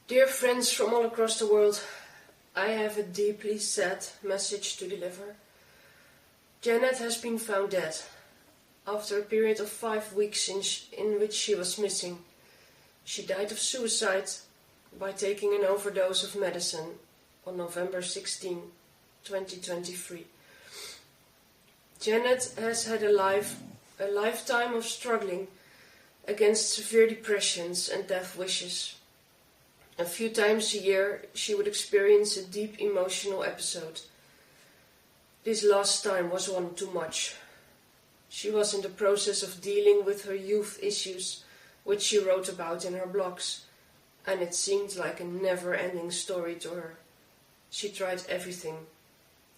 Dear friends from all across the world, I have a deeply sad message to deliver. Janet has been found dead, after a period of 5 weeks in which she was missing. She died of suicide by taking an overdose of medicine on November 16, 2023. Janet has had a lifetime of struggling against severe depressions and death wishes. A few times a year she would experience a deep emotional episode. This last time was one too much. She was in the process of dealing with her youth issues, which she wrote about in her blogs, and it seemed like a never-ending story to her. She tried everything.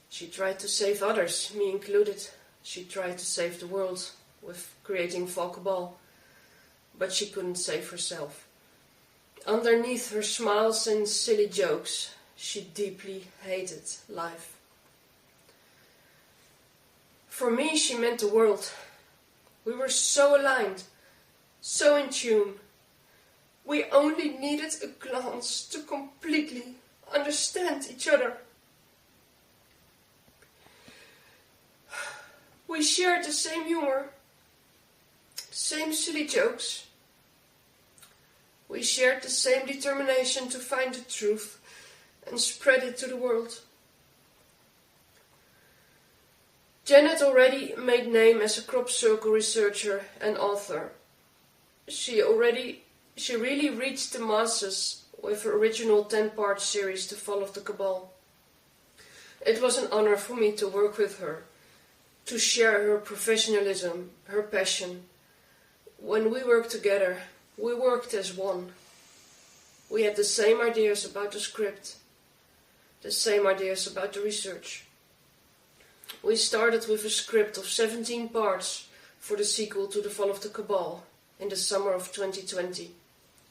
She tried to save others, me included. She tried to save the world with creating Cabal, but she couldn't save herself. Underneath her smiles and silly jokes, she deeply hated life. For me, she meant the world. We were so aligned, so in tune. We only needed a glance to completely understand each other. We shared the same humor, same silly jokes. We shared the same determination to find the truth and spread it to the world. Janet already made name as a crop circle researcher and author. She really reached the masses with her original 10-part series The Fall of the Cabal. It was an honor for me to work with her, to share her professionalism, her passion. When we worked together, we worked as one. We had the same ideas about the script, the same ideas about the research. We started with a script of 17 parts for the sequel to The Fall of the Cabal in the summer of 2020.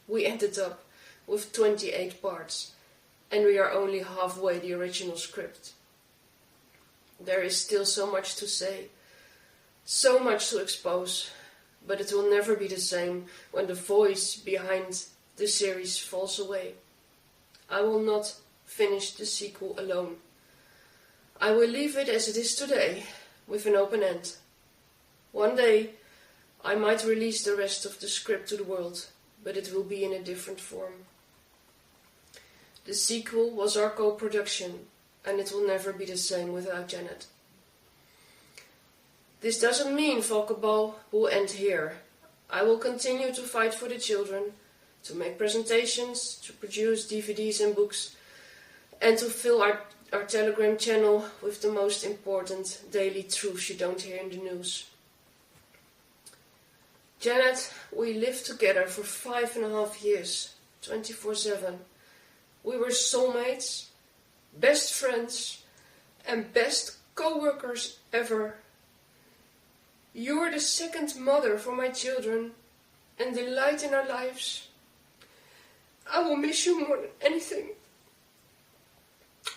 We ended up with 28 parts, and we are only halfway the original script. There is still so much to say, so much to expose, but it will never be the same when the voice behind the series falls away. I will not finish the sequel alone. I will leave it as it is today, with an open end. One day, I might release the rest of the script to the world, but it will be in a different form. The sequel was our co-production, and it will never be the same without Janet. This doesn't mean Cabal will end here. I will continue to fight for the children, to make presentations, to produce DVDs and books, and to fill our Telegram channel with the most important daily truths you don't hear in the news. Janet, we lived together for 5.5 years, 24/7. We were soulmates, best friends, and best co-workers ever. You are the second mother for my children and the light in our lives. I will miss you more than anything.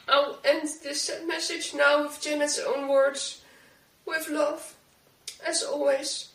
I'll end this message now with Janet's own words, with love, as always.